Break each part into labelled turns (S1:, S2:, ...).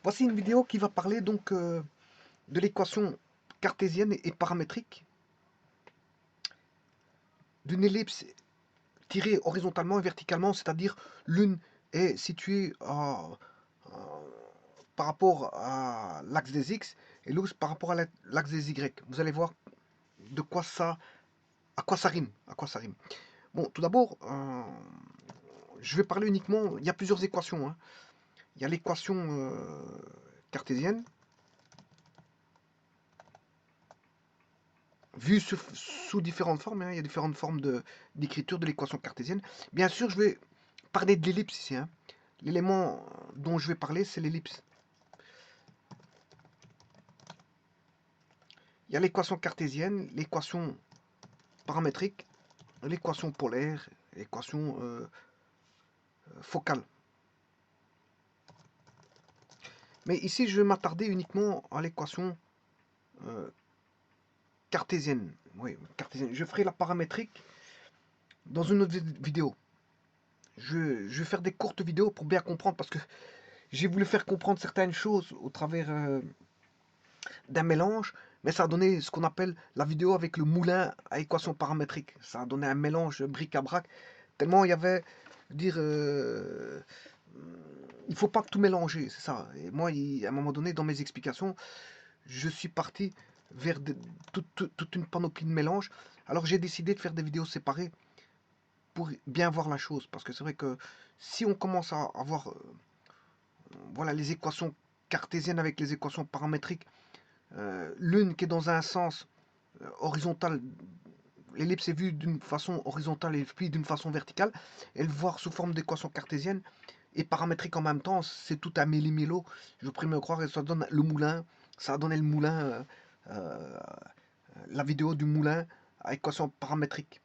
S1: Voici une vidéo qui va parler donc de l'équation cartésienne et paramétrique d'une ellipse tirée horizontalement et verticalement, c'est-à-dire l'une est située par rapport à l'axe des X et l'autre par rapport à l'axe des Y. Vous allez voir de quoi ça, à quoi ça rime, à quoi ça rime. Bon, tout d'abord, je vais parler uniquement, il y a plusieurs équations, hein. Il y a l'équation cartésienne, vu sous différentes formes, hein, il y a différentes formes d'écriture de l'équation cartésienne. Bien sûr, je vais parler de l'ellipse ici, hein. L'élément dont je vais parler, c'est l'ellipse. Il y a l'équation cartésienne, l'équation paramétrique, l'équation polaire, l'équation focale. Mais ici, je vais m'attarder uniquement à l'équation euh, cartésienne. Oui, cartésienne. Je ferai la paramétrique dans une autre vidéo. Je vais faire des courtes vidéos pour bien comprendre parce que j'ai voulu faire comprendre certaines choses au travers d'un mélange, mais ça a donné ce qu'on appelle la vidéo avec le moulin à équation paramétrique. Ça a donné un mélange bric-à-brac, tellement il y avait, dire, il faut pas tout mélanger, c'est ça. Et moi, à un moment donné, dans mes explications, je suis parti vers toute une panoplie de mélanges. Alors j'ai décidé de faire des vidéos séparées pour bien voir la chose, parce que c'est vrai que si on commence à avoir voilà, les équations cartésiennes avec les équations paramétriques, l'une qui est dans un sens horizontal, l'ellipse est vue d'une façon horizontale et puis d'une façon verticale, et le voir sous forme d'équation cartésienne et paramétrique en même temps, c'est tout un méli-mélo. Je prie me croire, et ça donne le moulin, ça a donné le moulin, euh, la vidéo du moulin à équation paramétrique.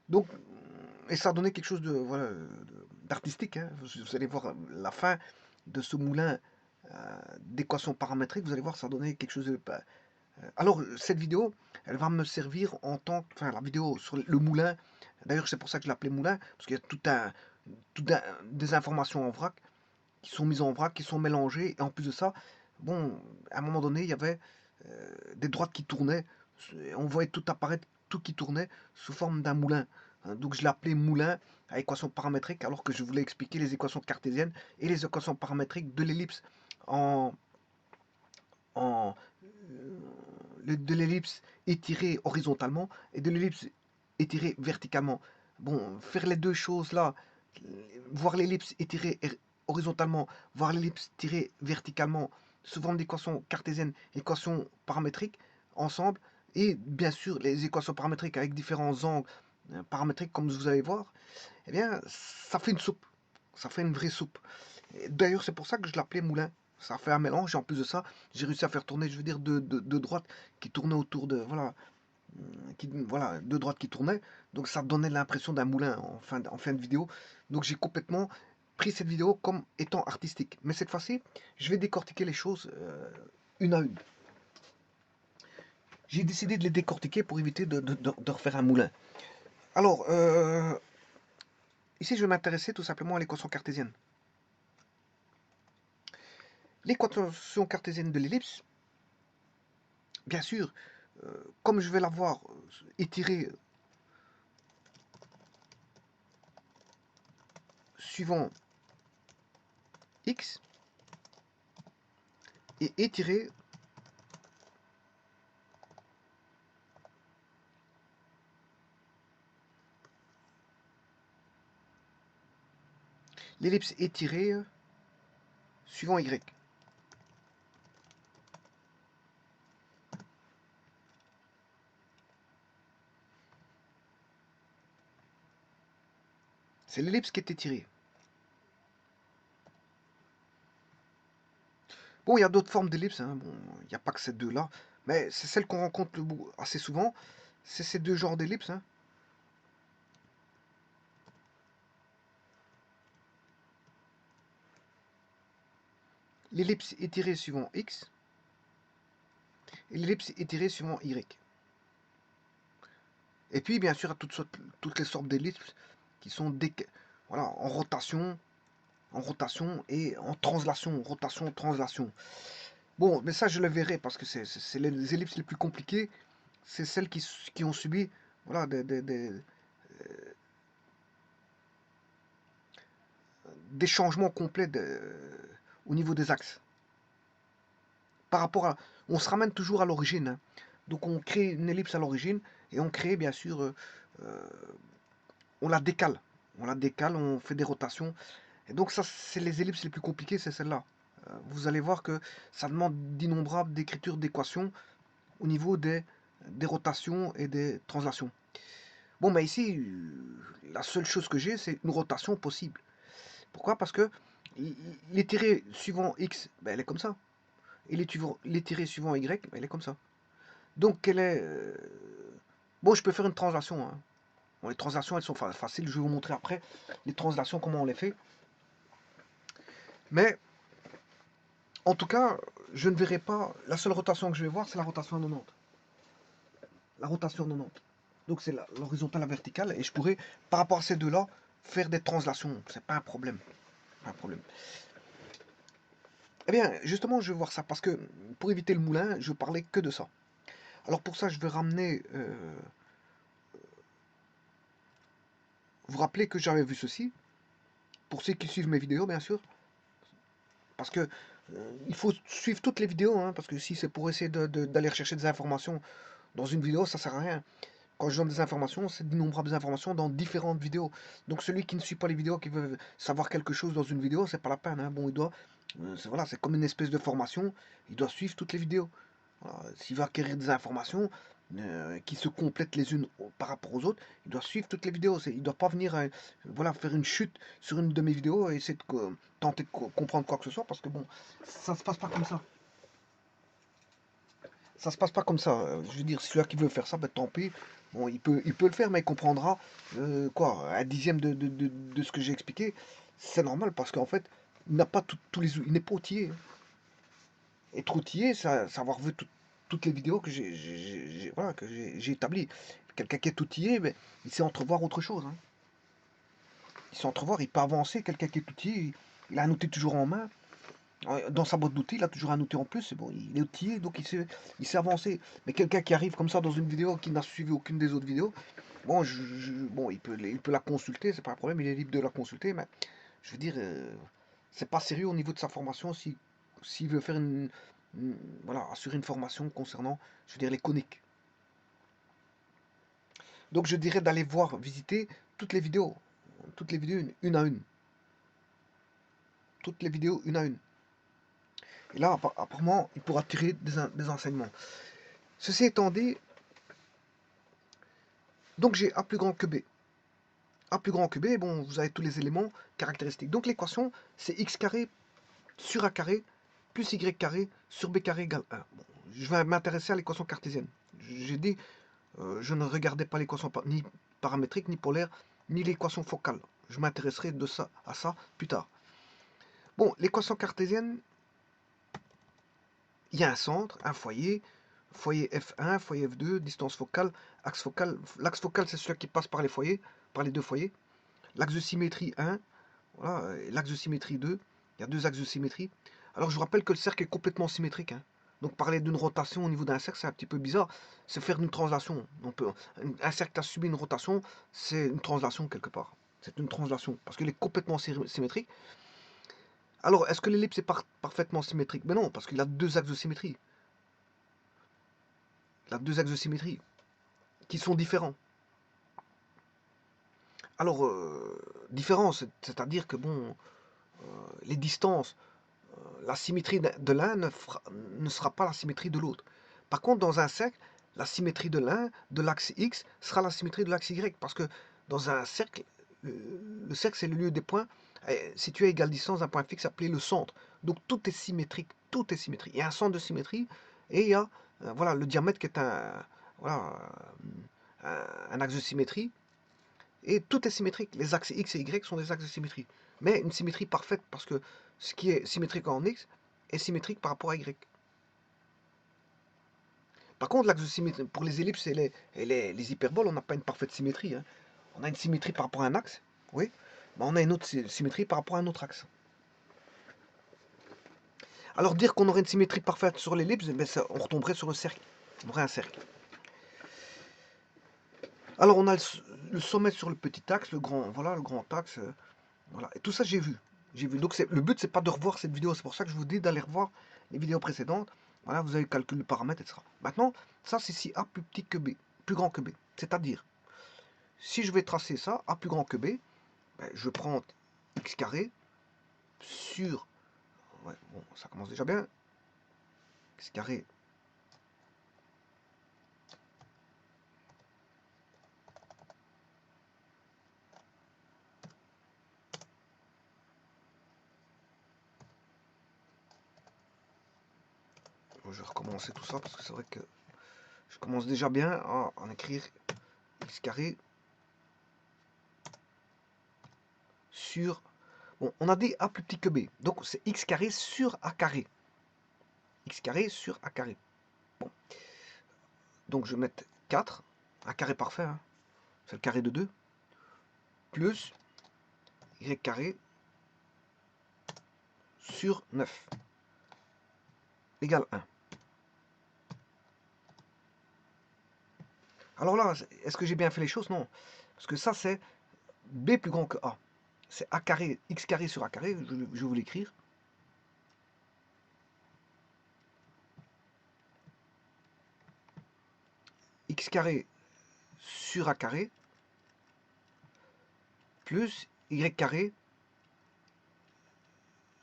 S1: Donc, et ça a donné quelque chose de voilà, d'artistique, hein. Vous allez voir la fin de ce moulin d'équation paramétrique, vous allez voir, ça a donné quelque chose de... Alors, cette vidéo, elle va me servir en tant que... Enfin, la vidéo sur le moulin, d'ailleurs, c'est pour ça que je l'appelais moulin, parce qu'il y a des informations en vrac, qui sont mises en vrac, qui sont mélangées, et en plus de ça, bon, à un moment donné, il y avait des droites qui tournaient, on voyait tout apparaître, tout qui tournait sous forme d'un moulin. Hein. Donc je l'ai appelé moulin à équation paramétrique, alors que je voulais expliquer les équations cartésiennes et les équations paramétriques de l'ellipse en, en de l'ellipse étirée horizontalement et de l'ellipse étirée verticalement. Bon, faire les deux choses là, voir l'ellipse étirée horizontalement, voir l'ellipse tirée verticalement, sous forme d'équations cartésiennes, équations paramétriques, ensemble, et bien sûr les équations paramétriques avec différents angles paramétriques, comme vous allez voir, eh bien, ça fait une soupe. Ça fait une vraie soupe. D'ailleurs, c'est pour ça que je l'appelais moulin. Ça fait un mélange, et en plus de ça, j'ai réussi à faire tourner, je veux dire, deux droites qui tournaient autour de... Voilà, voilà, deux droites qui tournaient. Donc ça donnait l'impression d'un moulin en fin de vidéo. Donc j'ai complètement pris cette vidéo comme étant artistique. Mais cette fois-ci, je vais décortiquer les choses une à une. J'ai décidé de les décortiquer pour éviter de refaire un moulin. Alors, ici je vais m'intéresser tout simplement à l'équation cartésienne. L'équation cartésienne de l'ellipse, bien sûr, comme je vais l'avoir étirée suivant x et étirée l'ellipse étirée suivant y. C'est l'ellipse qui est étirée. Bon, il y a d'autres formes d'ellipses, hein. Bon, il n'y a pas que ces deux-là, mais c'est celle qu'on rencontre assez souvent. C'est ces deux genres d'ellipses, hein. L'ellipse étirée suivant x et l'ellipse étirée suivant y. Et puis, bien sûr, à toutes les sortes d'ellipses qui sont voilà, en rotation, en rotation et en translation, rotation, translation. Bon, mais ça, je le verrai parce que c'est les ellipses les plus compliquées. C'est celles qui ont subi voilà, des changements complets au niveau des axes. Par rapport à, on se ramène toujours à l'origine, hein. Donc on crée une ellipse à l'origine et on crée bien sûr, on la décale. On la décale, on fait des rotations. Et donc ça, c'est les ellipses les plus compliquées, c'est celle-là. Vous allez voir que ça demande d'innombrables d'écritures d'équations au niveau des rotations et des translations. Bon, mais ici, la seule chose que j'ai, c'est une rotation possible. Pourquoi? Parce que l'étiré suivant x, ben, elle est comme ça. Et l'étiré suivant y, ben, elle est comme ça. Donc, quelle est... Bon, je peux faire une translation, hein. Bon, les translations, elles sont faciles. Je vais vous montrer après les translations, comment on les fait. Mais, en tout cas, je ne verrai pas... La seule rotation que je vais voir, c'est la rotation à 90. La rotation 90. Donc, c'est l'horizontale, la verticale. Et je pourrais, par rapport à ces deux-là, faire des translations. C'est pas un problème. Pas un problème. Eh bien, justement, je vais voir ça. Parce que, pour éviter le moulin, je parlais que de ça. Alors, pour ça, je vais ramener... vous rappelez que j'avais vu ceci. Pour ceux qui suivent mes vidéos, bien sûr. Parce que il faut suivre toutes les vidéos, hein, parce que si c'est pour essayer d'aller rechercher des informations dans une vidéo, ça sert à rien. Quand je donne des informations, c'est d'innombrables informations dans différentes vidéos. Donc celui qui ne suit pas les vidéos, qui veut savoir quelque chose dans une vidéo, c'est pas la peine, hein. Bon, il doit, voilà, c'est comme une espèce de formation, il doit suivre toutes les vidéos. Voilà. S'il veut acquérir des informations qui se complètent les unes par rapport aux autres, il doit suivre toutes les vidéos. Il ne doit pas venir voilà, faire une chute sur une de mes vidéos et essayer de tenter de comprendre quoi que ce soit, parce que bon, ça se passe pas comme ça. Ça se passe pas comme ça. Je veux dire, celui-là qui veut faire ça, ben, tant pis. Bon, il peut le faire, mais il comprendra quoi, un dixième de ce que j'ai expliqué. C'est normal parce qu'en fait, il n'a pas tous les il n'est pas outillé, hein. Être outillé, c'est avoir vu toutes les vidéos que voilà, que j'ai établies. Quelqu'un qui est outillé, ben, il sait entrevoir autre chose, hein. Il sait entrevoir, il peut avancer. Quelqu'un qui est outillé, il a un outil toujours en main. Dans sa boîte d'outils, il a toujours un outil en plus. C'est bon, il est outillé, donc il sait avancer. Mais quelqu'un qui arrive comme ça dans une vidéo, qui n'a suivi aucune des autres vidéos, bon, bon il peut la consulter, c'est pas un problème, il est libre de la consulter, mais je veux dire, c'est pas sérieux au niveau de sa formation s'il veut faire voilà, assurer une formation concernant, je veux dire, les coniques. Donc je dirais d'aller voir, visiter toutes les vidéos une à une. Toutes les vidéos une à une. Et là, apparemment, il pourra tirer des enseignements. Ceci étant dit, donc j'ai A plus grand que B. A plus grand que B, bon, vous avez tous les éléments caractéristiques. Donc l'équation, c'est x carré sur a carré plus y carré sur b carré égale 1. Bon, je vais m'intéresser à l'équation cartésienne. J'ai dit, je ne regardais pas l'équation ni paramétrique, ni polaire, ni l'équation focale. Je m'intéresserai à ça plus tard. Bon, l'équation cartésienne, il y a un centre, un foyer, foyer F1, foyer F2, distance focale, axe focal. L'axe focal, c'est celui qui passe par les foyers, par les deux foyers. L'axe de symétrie 1, voilà, l'axe de symétrie 2. Il y a deux axes de symétrie. Alors je vous rappelle que le cercle est complètement symétrique, hein. Donc parler d'une rotation au niveau d'un cercle, c'est un petit peu bizarre. C'est faire une translation. Un cercle qui a subi une rotation, c'est une translation quelque part. C'est une translation, parce qu'il est complètement symétrique. Alors, est-ce que l'ellipse est parfaitement symétrique? Ben non, parce qu'il a deux axes de symétrie. Il a deux axes de symétrie qui sont différents. Alors, différents, c'est-à-dire que bon, les distances, la symétrie de l'un ne sera pas la symétrie de l'autre. Par contre, dans un cercle, la symétrie de l'un, de l'axe X, sera la symétrie de l'axe Y. Parce que dans un cercle, le cercle, c'est le lieu des points situés à égale distance d'un point fixe appelé le centre. Donc tout est symétrique, tout est symétrique. Il y a un centre de symétrie et il y a voilà, le diamètre qui est voilà, un axe de symétrie. Et tout est symétrique. Les axes X et Y sont des axes de symétrie. Mais une symétrie parfaite, parce que ce qui est symétrique en X est symétrique par rapport à Y. Par contre, l'axe de symétrie, pour les ellipses et les hyperboles, on n'a pas une parfaite symétrie, hein. On a une symétrie par rapport à un axe, oui, mais on a une autre symétrie par rapport à un autre axe. Alors dire qu'on aurait une symétrie parfaite sur l'ellipse, ben on retomberait sur le cercle. On aurait un cercle. Alors on a le sommet sur le petit axe, le grand, voilà, le grand axe. Voilà. Et tout ça j'ai vu. J'ai vu. Donc le but c'est pas de revoir cette vidéo, c'est pour ça que je vous dis d'aller revoir les vidéos précédentes. Voilà, vous avez calculé le paramètre, etc. Maintenant, ça c'est si A plus petit que B, plus grand que B. C'est-à-dire, si je vais tracer ça, A plus grand que B, ben, je prends x carré sur... Ouais, bon, ça commence déjà bien. X carré. Je vais recommencer tout ça parce que c'est vrai que je commence déjà bien à en écrire x carré sur... Bon, on a dit A plus petit que B. Donc c'est x carré sur A carré. X carré sur A carré. Bon. Donc je vais mettre 4. Un carré parfait. Hein. C'est le carré de 2. Plus y carré sur 9. Égale 1. Alors là, est-ce que j'ai bien fait les choses? Non. Parce que ça, c'est B plus grand que A. C'est A carré, X carré sur A carré. Je vais vous l'écrire. X carré sur A carré plus Y carré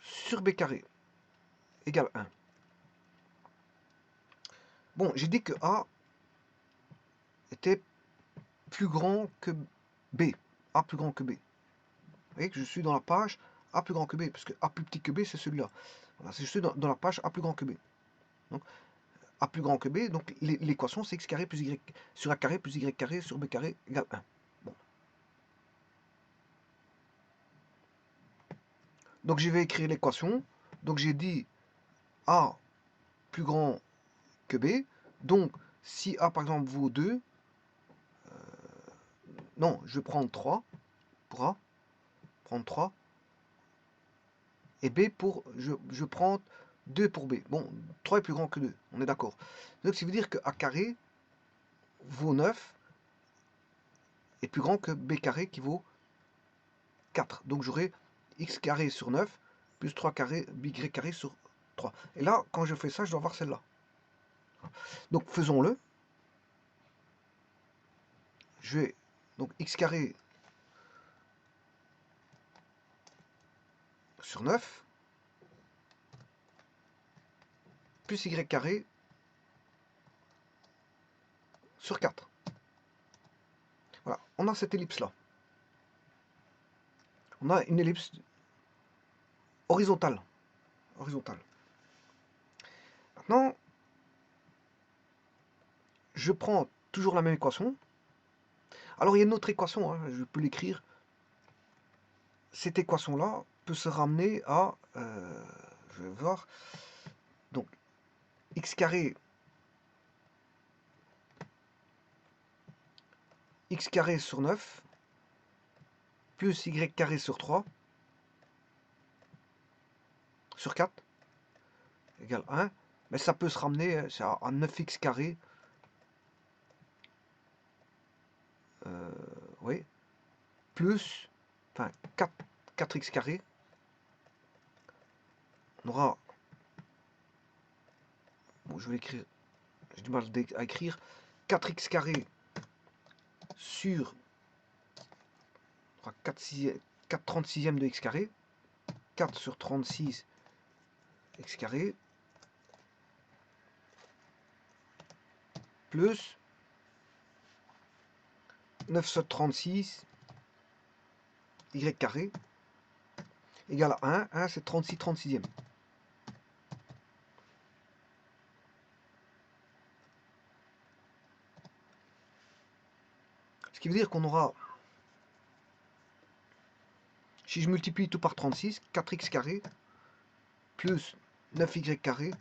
S1: sur B carré égale 1. Bon, j'ai dit que A était plus grand que B. A plus grand que B. Vous voyez que je suis dans la page A plus grand que B, parce que A plus petit que B, c'est celui-là. Voilà, je suis dans la page A plus grand que B. Donc, A plus grand que B, donc l'équation c'est x carré plus y sur A carré plus y carré sur B carré égale 1. Bon. Donc je vais écrire l'équation. Donc j'ai dit A plus grand que B. Donc si A par exemple vaut 2, non, je vais prendre 3 pour A, prendre 3. Et B pour, je prends 2 pour B. Bon, 3 est plus grand que 2, on est d'accord. Donc ça veut dire que A carré vaut 9 est plus grand que B carré qui vaut 4. Donc j'aurai x carré sur 9 plus 3 carré, y carré sur 3. Et là, quand je fais ça, je dois avoir celle-là. Donc faisons-le. Je vais, donc x carré sur 9 plus y carré sur 4. Voilà, on a cette ellipse-là. On a une ellipse horizontale. Horizontale. Maintenant, je prends toujours la même équation. Alors il y a une autre équation, hein, je peux l'écrire. Cette équation-là peut se ramener à, je vais voir, donc x carré sur 9 plus y carré sur 3 sur 4 égale 1. Mais ça peut se ramener à 9x carré. Oui. Plus, enfin 4x carré. On aura, bon je vais l'écrire, j'ai du mal à écrire, 4x carré sur 4 36e de x carré, 4 sur 36 x carré, plus 9 sur 36 y carré égale à 1. 1 c'est 36 36e. Ce qui veut dire qu'on aura, si je multiplie tout par 36, 4x carré plus 9y carré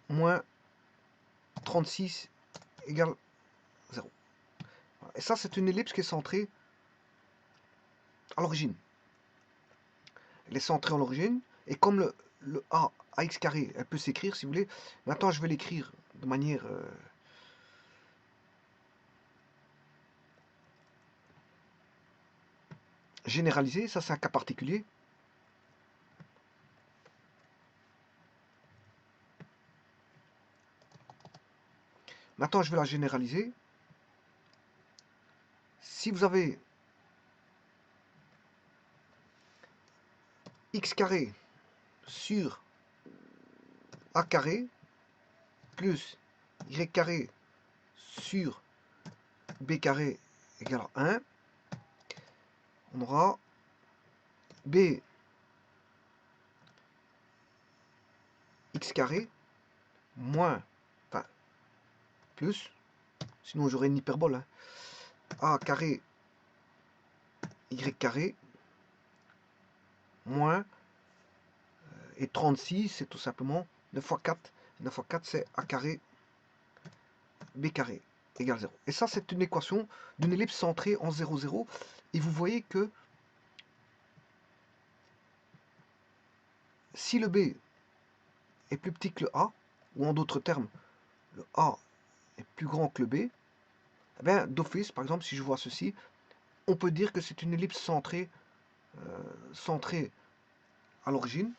S1: moins 36 égale 0. Et ça, c'est une ellipse qui est centrée à l'origine. elle est centrée à l'origine. Et comme le A, AX carré, elle peut s'écrire si vous voulez. Maintenant, je vais l'écrire de manière généralisée. Ça, c'est un cas particulier. Maintenant, je vais la généraliser. Si vous avez x carré sur a carré plus y carré sur b carré égale 1, on aura b x carré moins, enfin, plus, sinon j'aurai une hyperbole, hein, a carré y carré moins, et 36, c'est tout simplement 9 fois 4. 9 fois 4, c'est a carré b carré égale 0. Et ça, c'est une équation d'une ellipse centrée en 0, 0. Et vous voyez que si le b est plus petit que le a, ou en d'autres termes, le a est plus grand que le b, eh bien, d'office, par exemple, si je vois ceci, on peut dire que c'est une ellipse centrée, centrée à l'origine,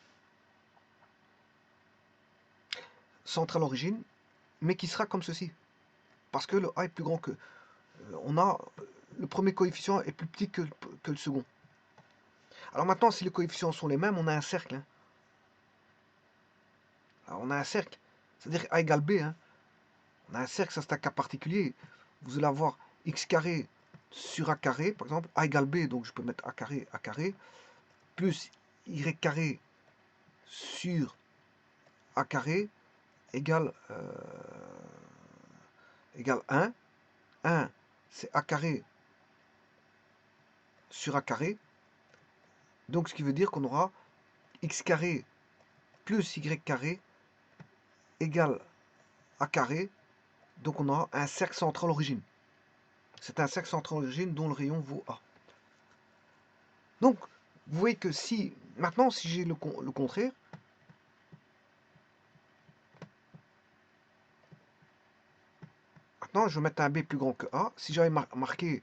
S1: mais qui sera comme ceci. Parce que le a est plus grand que... le premier coefficient est plus petit que le second. Alors maintenant, si les coefficients sont les mêmes, on a un cercle. Hein. Alors on a un cercle, c'est-à-dire a égale b. Hein. On a un cercle, ça c'est un cas particulier. Vous allez avoir x carré sur a carré, par exemple, a égale b, donc je peux mettre a carré, plus y carré sur a carré égale, 1. 1, c'est a carré sur a carré. Donc ce qui veut dire qu'on aura x carré plus y carré égale a carré. Donc on aura un cercle central à l'origine. C'est un cercle central à l'origine dont le rayon vaut A. Donc, vous voyez que si, maintenant, si j'ai le contraire, maintenant, je vais mettre un B plus grand que A. Si j'avais marqué,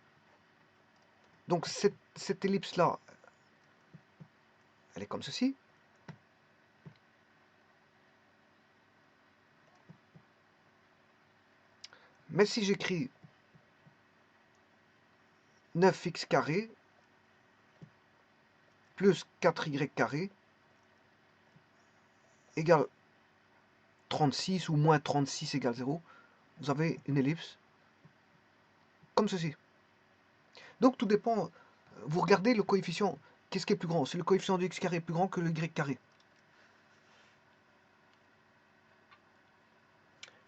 S1: donc cette ellipse-là, elle est comme ceci. Mais si j'écris 9x carré plus 4y carré égale 36 ou moins 36 égale 0, vous avez une ellipse comme ceci. Donc tout dépend, vous regardez le coefficient, qu'est-ce qui est plus grand? C'est le coefficient de x carré plus grand que le y carré.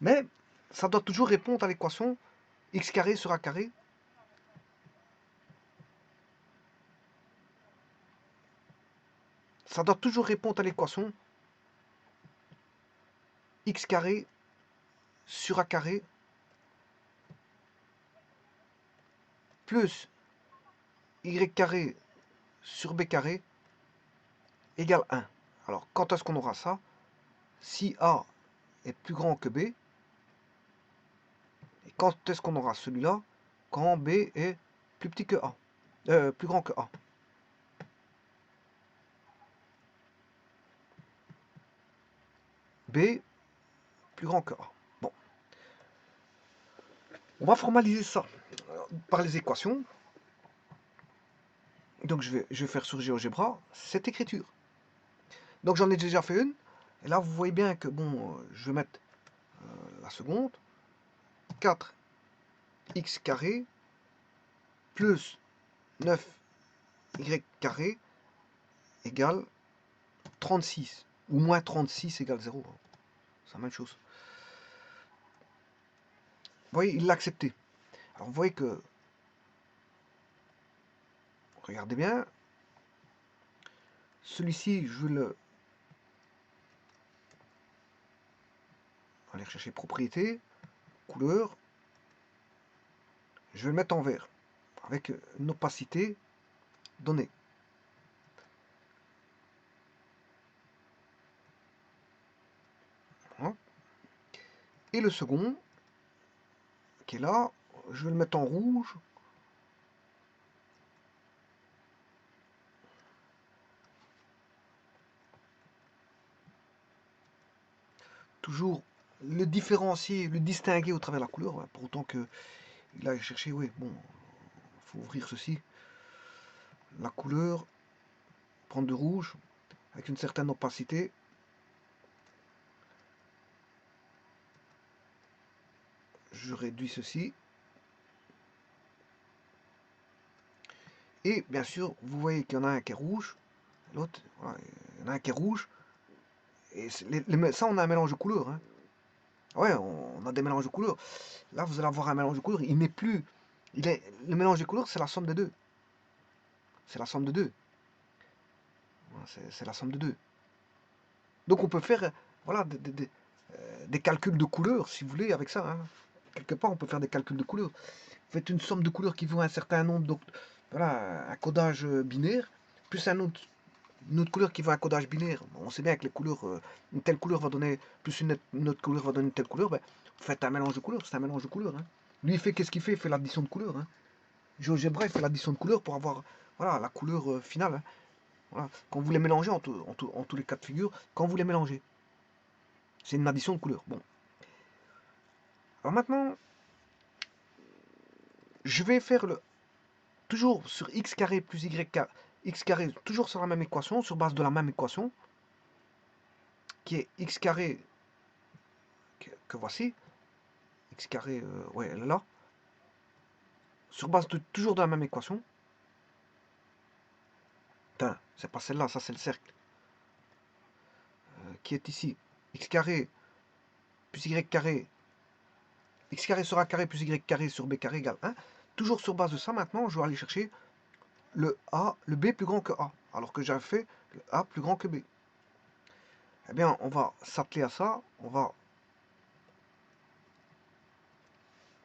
S1: Mais ça doit toujours répondre à l'équation x carré sur a carré. Ça doit toujours répondre à l'équation x carré sur a carré plus y carré sur b carré égale 1. Alors, quand est-ce qu'on aura ça? Si a est plus grand que b. Et quand est-ce qu'on aura celui-là? Quand b est plus petit que a. Plus grand que a. B plus grand que a. Bon. On va formaliser ça par les équations. Donc je vais faire sur GeoGebra cette écriture. Donc j'en ai déjà fait une. Et là, vous voyez bien que, bon, je vais mettre la seconde. 4x carré plus 9y carré égale 36. Ou moins 36 égale 0. C'est la même chose. Vous voyez, il l'a accepté. Alors vous voyez que, regardez bien, celui-ci, je vais le... aller chercher propriété, couleur. Je vais le mettre en vert, avec une opacité donnée. Et le second, qui est là, je vais le mettre en rouge. Toujours le différencier, le distinguer au travers de la couleur, ouais, pour autant que il a cherché, oui, bon, faut ouvrir ceci, la couleur, prendre de rouge, avec une certaine opacité. Je réduis ceci. Et bien sûr, vous voyez qu'il y en a un qui est rouge, l'autre, voilà, il y en a un qui est rouge. Et ça, on a un mélange de couleurs. Hein. Ouais, on a des mélanges de couleurs. Là, vous allez avoir un mélange de couleurs. Il n'est plus. Le mélange de couleurs, c'est la somme des deux. C'est la somme de deux. Voilà, c'est la somme de deux. Donc, on peut faire voilà, des calculs de couleurs, si vous voulez, avec ça. Hein. Quelque part, on peut faire des calculs de couleurs. Vous faites une somme de couleurs qui vaut un certain nombre, donc voilà, un codage binaire, plus une autre couleur qui vaut un codage binaire. On sait bien que les couleurs, une telle couleur va donner, plus une autre couleur va donner une telle couleur. Ben, vous faites un mélange de couleurs, c'est un mélange de couleurs. Hein. Lui, il fait qu'est-ce qu'il fait? Il fait l'addition de couleurs. Hein. GeoGebra, il fait l'addition de couleurs pour avoir voilà, la couleur finale. Hein. Voilà. Quand vous les mélangez, en tous les cas de figure, quand vous les mélangez, c'est une addition de couleurs. Bon. Alors maintenant, je vais faire toujours sur x carré plus y carré, x carré, toujours sur la même équation, sur base de la même équation, qui est x carré, que voici, x carré, ouais, elle est là, sur base de toujours de la même équation. Putain, c'est pas celle-là, ça c'est le cercle, qui est ici, x carré plus y carré, x carré sur a carré plus y carré sur b carré égale 1. Toujours sur base de ça, maintenant, je vais aller chercher le b plus grand que a, alors que j'avais fait le a plus grand que b. Eh bien, on va s'atteler à ça, on va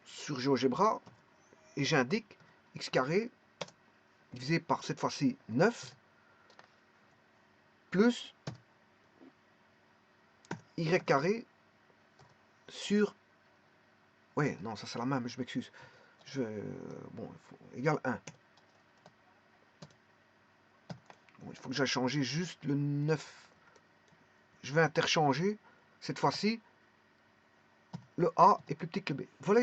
S1: sur GeoGebra, et j'indique x carré divisé par cette fois-ci 9 plus y carré sur... Ouais, non, ça c'est la même, je m'excuse. Bon, égale 1. Bon, il faut que j'aille changer juste le 9. Je vais interchanger, cette fois-ci, le A est plus petit que B. Voilà,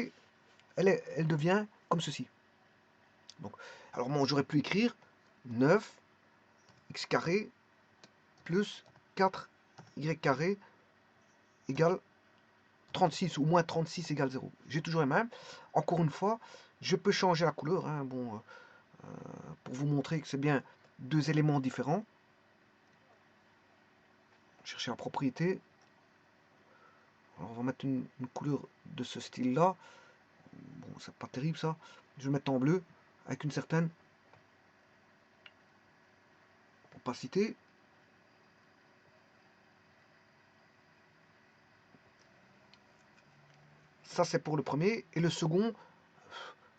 S1: elle devient comme ceci. Donc, alors bon, j'aurais pu écrire 9 x carré plus 4 y carré égale 36 ou moins 36 égale 0. J'ai toujours les mêmes. Encore une fois, je peux changer la couleur. Hein, bon, pour vous montrer que c'est bien deux éléments différents. Chercher la propriété. Alors, on va mettre une couleur de ce style-là. Bon, c'est pas terrible ça. Je vais mettre en bleu avec une certaine opacité. Ça, c'est pour le premier. Et le second,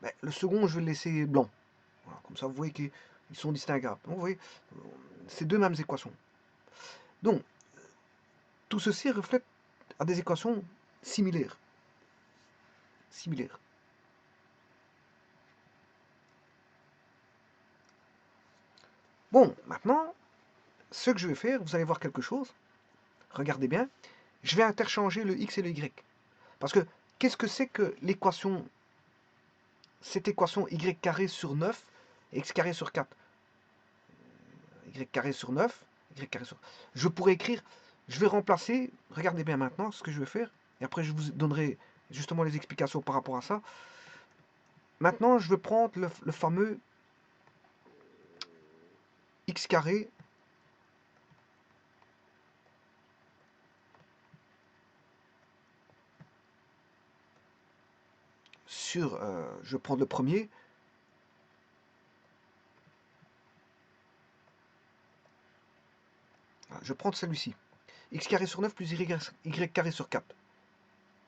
S1: je vais le laisser blanc. Voilà, comme ça, vous voyez qu'ils sont distinguables. Donc, vous voyez, c'est deux mêmes équations. Donc, tout ceci reflète à des équations similaires. Bon, maintenant, ce que je vais faire, vous allez voir quelque chose. Regardez bien. Je vais interchanger le x et le y. Parce que, qu'est-ce que c'est que l'équation, cette équation y carré sur 9 et x carré sur 4? Y carré sur 9, y carré sur... Je pourrais écrire, je vais remplacer, regardez bien maintenant ce que je vais faire, et après je vous donnerai justement les explications par rapport à ça. Maintenant, je vais prendre le fameux x carré sur... je vais prendre le premier. Je vais prendre celui-ci. X carré sur 9 plus y carré sur 4.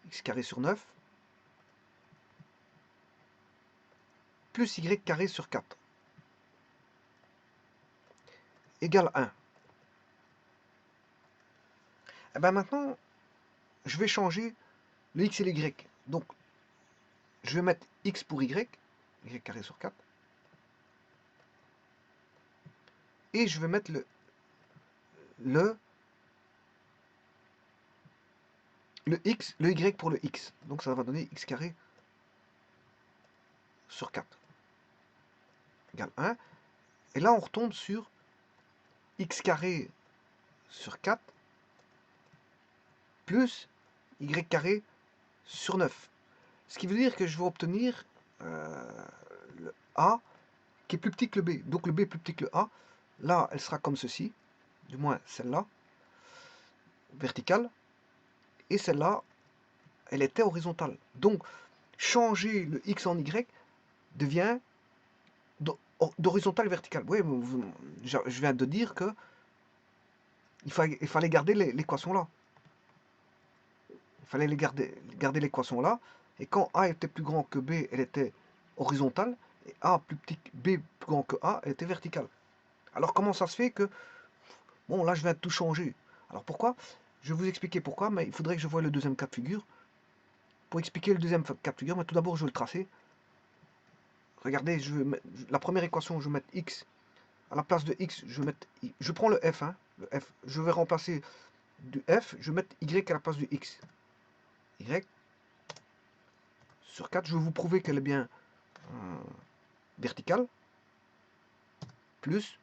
S1: X carré sur 9 plus y carré sur 4 égale 1. Et bien maintenant, je vais changer le x et le y. Donc, je vais mettre x pour y carré sur 4. Et je vais mettre le x, le y pour le x. Donc ça va donner x carré sur 4 égale 1. Et là, on retombe sur x carré sur 4 plus y carré sur 9. Ce qui veut dire que je vais obtenir le a qui est plus petit que le b. Donc le b est plus petit que le a. Là, elle sera comme ceci. Du moins, celle-là, verticale. Et celle-là, elle était horizontale. Donc, changer le x en y devient d'horizontale verticale. Oui, je viens de dire que il fallait garder l'équation là. Il fallait garder l'équation là. Et quand A était plus grand que B, elle était horizontale. Et A plus petit que B plus grand que A, elle était verticale. Alors comment ça se fait que... Bon, là je viens de tout changer. Alors pourquoi? Je vais vous expliquer pourquoi, mais il faudrait que je voie le deuxième cas de figure. Pour expliquer le deuxième cas de figure, mais tout d'abord je vais le tracer. Regardez, la première équation, je vais mettre x. À la place de x, je prends le f. Hein, le f. Je vais remplacer du f, je vais mettre y à la place du x. Y sur 4, je vais vous prouver qu'elle est bien verticale. Plus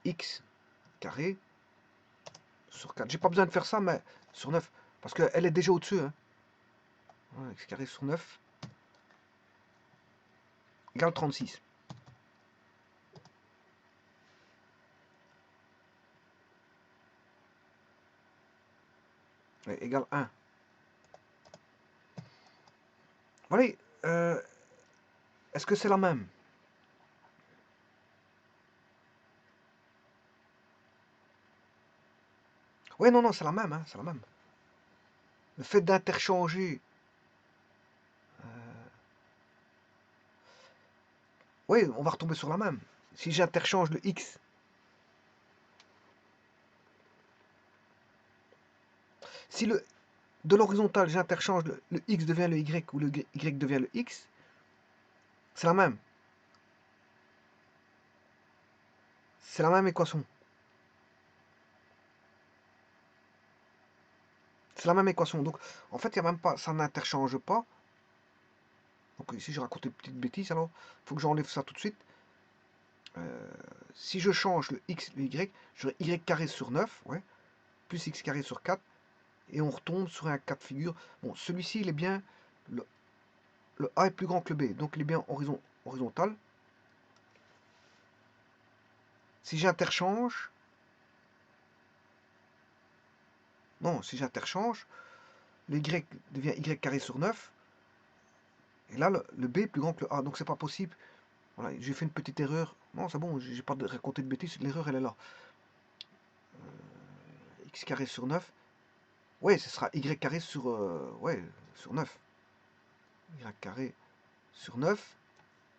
S1: x carré sur 4. J'ai pas besoin de faire ça, mais sur 9. Parce qu'elle est déjà au-dessus. Hein. Ouais, x carré sur 9 égale 36. Ouais, égale 1. Voilà. Est-ce que c'est la même? Oui, non, non, c'est la même. Hein, c'est la même. Le fait d'interchanger... Oui, on va retomber sur la même. Si j'interchange le x... Si de l'horizontale, j'interchange le x devient le y ou le y devient le x, c'est la même. C'est la même équation. C'est la même équation. Donc, en fait, il y a même pas, ça n'interchange pas. Donc, ici, je raconte une petite bêtise. Alors, il faut que j'enlève ça tout de suite. Si je change le x, le y, j'aurai y carré sur 9, ouais, plus x carré sur 4. Et on retombe sur un cas de figure. Bon, celui-ci, il est bien... Le A est plus grand que le B. Donc, il est bien horizontal. Si j'interchange... Non, si j'interchange, le y devient y carré sur 9. Et là, le B est plus grand que le A. Donc, c'est pas possible. Voilà, j'ai fait une petite erreur. Non, c'est bon, j'ai pas raconté de bêtises. L'erreur, elle est là. X carré sur 9. Ouais, ce sera y carré sur, ouais, sur 9. Y carré sur 9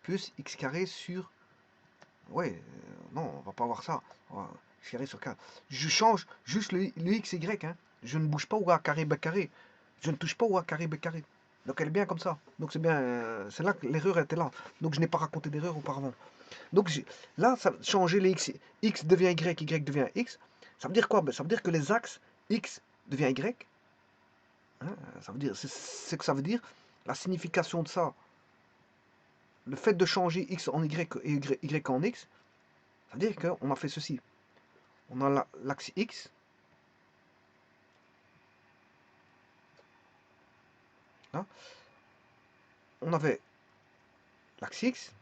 S1: plus x carré sur... Ouais, non, on va pas avoir ça. X carré sur 4. Je change juste le x, y. Hein. Je ne bouge pas au a carré, b carré. Je ne touche pas au a carré, b carré. Donc elle est bien comme ça. Donc c'est bien, c'est là que l'erreur était là. Donc je n'ai pas raconté d'erreur auparavant. Donc là, ça, changer les x, x devient y, y devient x. Ça veut dire quoi? Ben, ça veut dire que les axes x devient y. Hein, ça veut dire, c'est ce que ça veut dire. La signification de ça, le fait de changer x en y et y en x, ça veut dire qu'on a fait ceci. On a l'axe x. Là. On avait l'axe x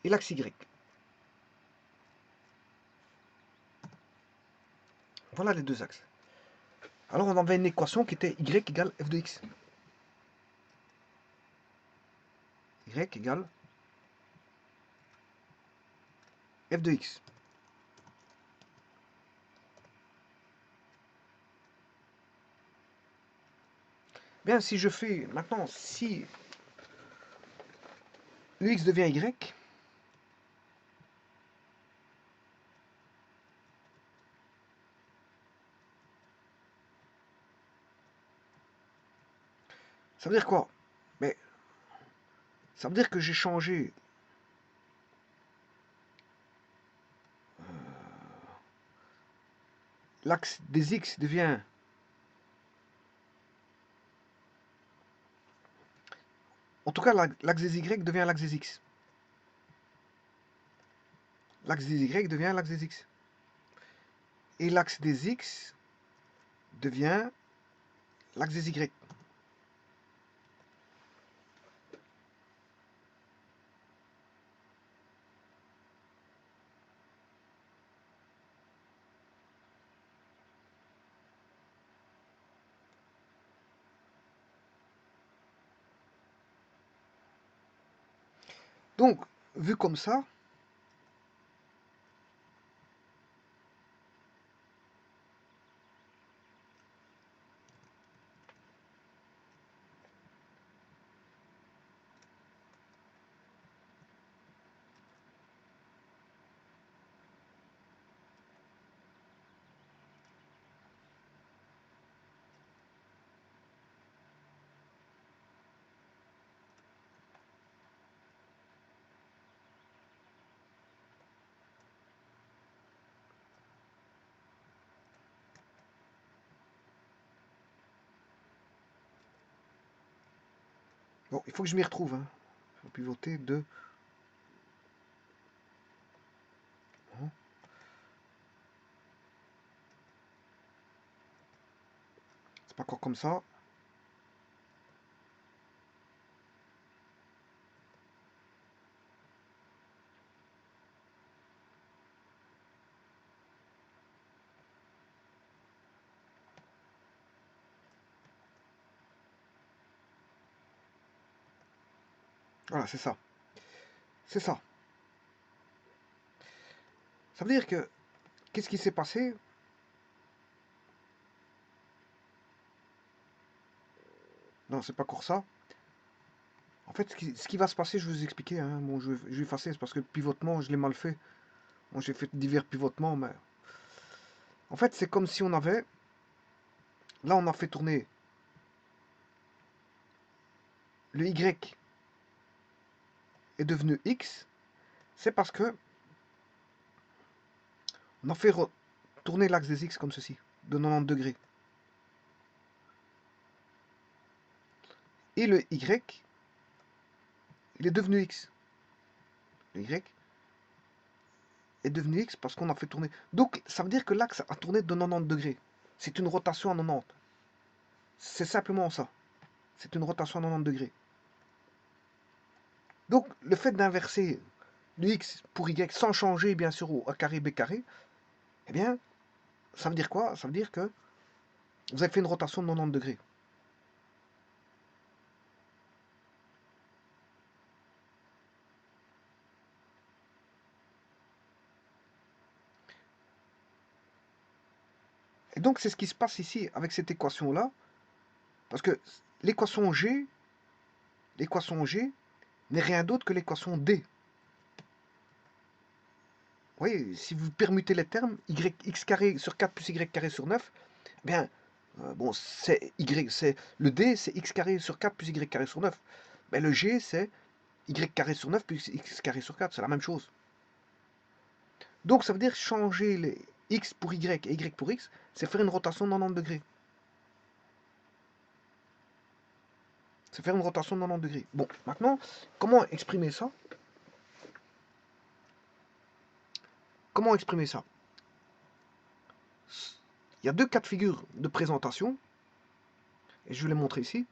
S1: et l'axe y. Voilà les deux axes. Alors on avait une équation qui était y égale f de x. Y égale f de x. Bien, si je fais maintenant, si le x devient y, Ça veut dire quoi? Mais ça veut dire que j'ai changé l'axe des X devient... En tout cas, l'axe des Y devient l'axe des X. L'axe des Y devient l'axe des X. Et l'axe des X devient l'axe des Y. Donc, vu comme ça, bon, il faut que je m'y retrouve. Hein. Je vais pivoter de... C'est pas encore comme ça. Voilà, c'est ça. C'est ça. Ça veut dire que... Qu'est-ce qui s'est passé? Non, c'est pas encore ça. En fait, ce qui va se passer, je vais vous expliquer. Hein. Bon, je vais effacer, c'est parce que le pivotement, je l'ai mal fait. Bon, j'ai fait divers pivotements, mais... En fait, c'est comme si on avait... Là, on a fait tourner le Y est devenu X. C'est parce que on a fait tourner l'axe des X comme ceci, de 90 degrés. Et le Y, il est devenu X. Le Y est devenu X parce qu'on a fait tourner. Donc, ça veut dire que l'axe a tourné de 90 degrés. C'est une rotation à 90. C'est simplement ça. C'est une rotation à 90 degrés. Donc, le fait d'inverser le X pour Y sans changer, bien sûr, au A carré, B carré, eh bien, ça veut dire quoi? Ça veut dire que vous avez fait une rotation de 90 degrés. Et donc, c'est ce qui se passe ici avec cette équation-là. Parce que l'équation G n'est rien d'autre que l'équation D. Vous voyez, si vous permutez les termes, x carré sur 4 plus y carré sur 9, eh bien, bon, c'est le D, c'est x carré sur 4 plus y carré sur 9. Mais le G, c'est y carré sur 9 plus x carré sur 4, c'est la même chose. Donc, ça veut dire changer les x pour y et y pour x, c'est faire une rotation de 90 degrés. C'est faire une rotation de 90 degrés. Bon, maintenant, comment exprimer ça? Comment exprimer ça? Il y a deux cas de figure de présentation, et je vais les montrer ici.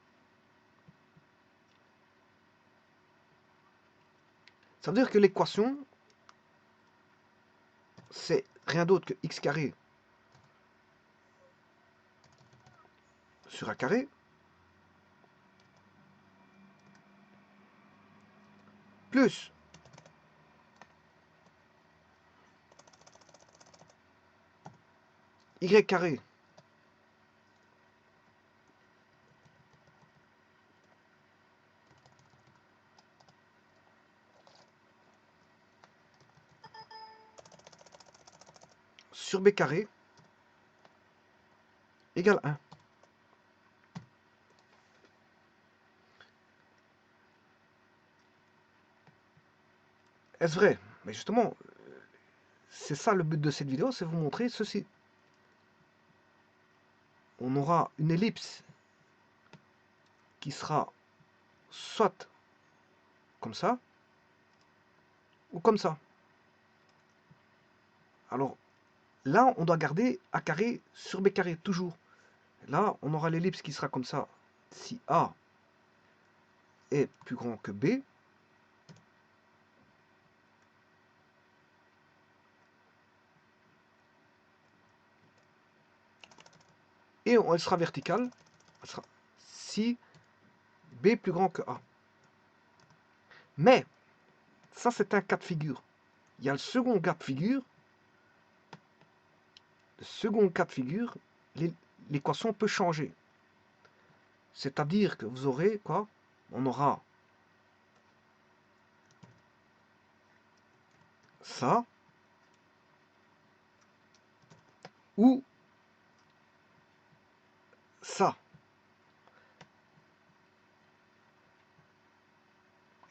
S1: Ça veut dire que l'équation, c'est rien d'autre que x carré sur a carré plus y carré sur b carré égale 1. Est-ce vrai? Mais justement, c'est ça le but de cette vidéo, c'est vous montrer ceci. On aura une ellipse qui sera soit comme ça, ou comme ça. Alors, là, on doit garder A carré sur B carré, toujours. Là, on aura l'ellipse qui sera comme ça. Si A est plus grand que B, et elle sera verticale, elle sera si B plus grand que A. Mais, ça c'est un cas de figure. Il y a le second cas de figure. Le second cas de figure, l'équation peut changer. C'est-à-dire que vous aurez quoi? On aura ça, ou ça.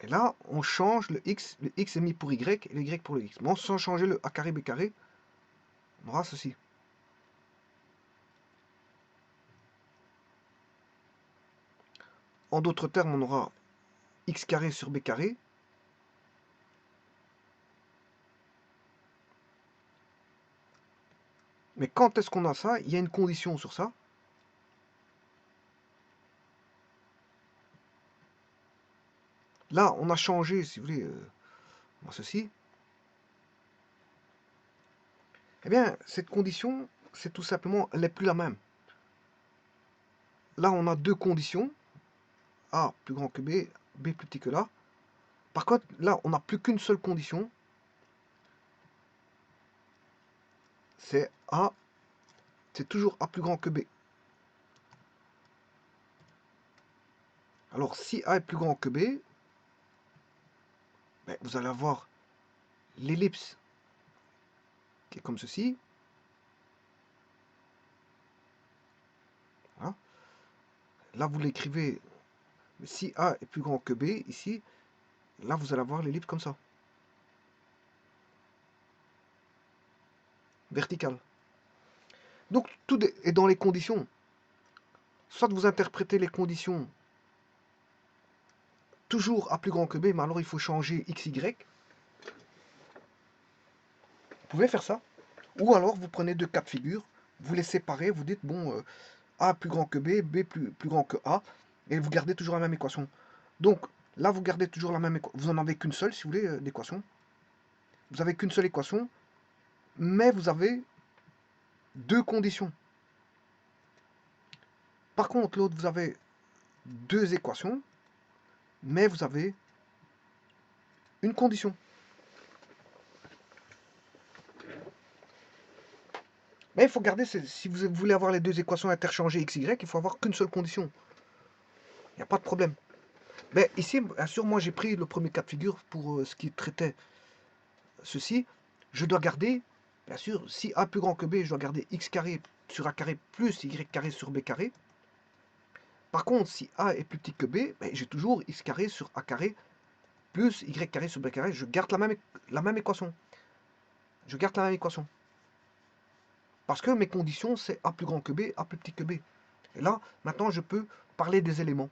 S1: Et là, on change le x est mis pour y et le y pour le x. Mais sans changer le a carré b carré, on aura ceci. En d'autres termes, on aura x carré sur b carré. Mais quand est-ce qu'on a ça? Il y a une condition sur ça. Là, on a changé, si vous voulez, ceci. Eh bien, cette condition, c'est tout simplement, elle n'est plus la même. Là, on a deux conditions. A plus grand que B, B plus petit que là. Par contre, là, on n'a plus qu'une seule condition. C'est A, c'est toujours A plus grand que B. Alors, si A est plus grand que B, ben, vous allez avoir l'ellipse qui est comme ceci. Voilà. Là, vous l'écrivez, si A est plus grand que B, ici, là, vous allez avoir l'ellipse comme ça. Verticale. Donc, tout est dans les conditions. Soit vous interprétez les conditions toujours A plus grand que B, mais alors il faut changer X, Y. Vous pouvez faire ça. Ou alors, vous prenez deux cas de figure, vous les séparez, vous dites, bon, A plus grand que B, B plus grand que A, et vous gardez toujours la même équation. Donc, là, vous gardez toujours la même équation. Vous n'en avez qu'une seule, si vous voulez, d'équation. Vous avez qu'une seule équation, mais vous avez deux conditions. Par contre, l'autre, vous avez deux équations, mais vous avez une condition. Mais il faut garder, si vous voulez avoir les deux équations interchangées x, y, il faut avoir qu'une seule condition. Il n'y a pas de problème. Mais ici, bien sûr, moi j'ai pris le premier cas de figure pour ce qui traitait ceci. Je dois garder, bien sûr, si A plus grand que B, je dois garder x carré sur A carré plus y carré sur B carré. Par contre, si A est plus petit que B, ben, j'ai toujours x carré sur A carré plus y carré sur B carré. Je garde la même équation. Je garde la même équation. Parce que mes conditions, c'est A plus grand que B, A plus petit que B. Et là, maintenant, je peux parler des éléments.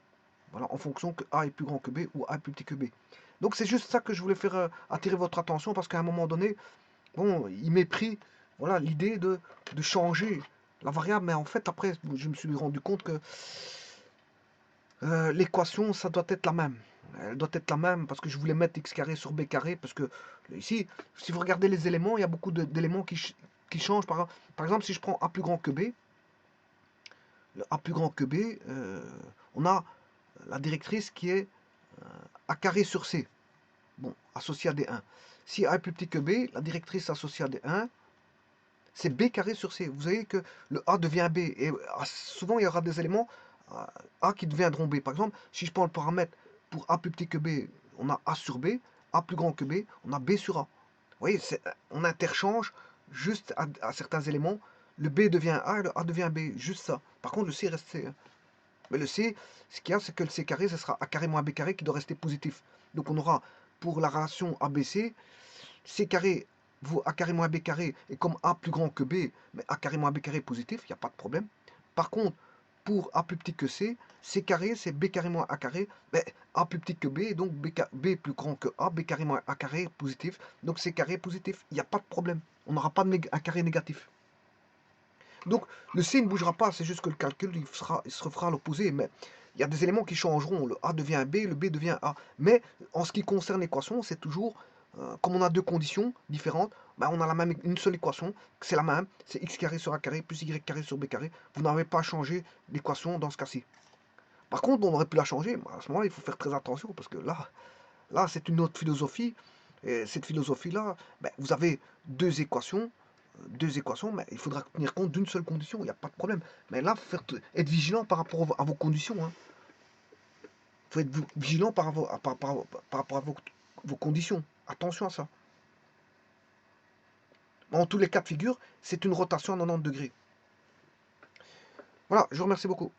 S1: Voilà, en fonction que A est plus grand que B ou A est plus petit que B. Donc c'est juste ça que je voulais faire attirer votre attention, parce qu'à un moment donné, bon, il m'est pris voilà, l'idée de changer la variable, mais en fait, après, je me suis rendu compte que l'équation, ça doit être la même. Elle doit être la même, parce que je voulais mettre x carré sur b carré, parce que ici, si vous regardez les éléments, il y a beaucoup d'éléments qui changent. Par exemple, si je prends A plus grand que B, le A plus grand que B, on a la directrice qui est A carré sur C, bon, associée à D1. Si A est plus petit que B, la directrice associée à D1, c'est B carré sur C. Vous voyez que le A devient B. Et souvent, il y aura des éléments A qui deviendront B. Par exemple, si je prends le paramètre pour A plus petit que B, on a A sur B. A plus grand que B, on a B sur A. Vous voyez, on interchange juste à certains éléments. Le B devient A et le A devient B. Juste ça. Par contre, le C reste C. Mais le C, ce qu'il y a, c'est que le C carré, ce sera A carré moins B carré qui doit rester positif. Donc on aura pour la relation ABC, C carré vaut A carré moins B carré, et comme A plus grand que B, mais A carré moins B carré est positif, il n'y a pas de problème. Par contre, pour A plus petit que C carré c'est B carré moins A carré, mais A plus petit que B, donc B plus grand que A, B carré moins A carré est positif, donc C carré est positif, il n'y a pas de problème. On n'aura pas de A carré négatif. Donc le C ne bougera pas, c'est juste que le calcul il se refera à l'opposé, mais il y a des éléments qui changeront, le A devient B, le B devient A. Mais en ce qui concerne l'équation, c'est toujours, comme on a deux conditions différentes, ben on a une seule équation, c'est la même, c'est x carré sur a carré plus y carré sur b carré. Vous n'avez pas changé l'équation dans ce cas-ci. Par contre, on aurait pu la changer, mais à ce moment-là, il faut faire très attention, parce que là c'est une autre philosophie, et cette philosophie-là, ben, vous avez deux équations, mais il faudra tenir compte d'une seule condition, il n'y a pas de problème. Mais là, il faut être vigilant par rapport à vos conditions. Il faut être vigilant par rapport à vos conditions. Attention à ça. En tous les cas de figure, c'est une rotation à 90 degrés. Voilà, je vous remercie beaucoup.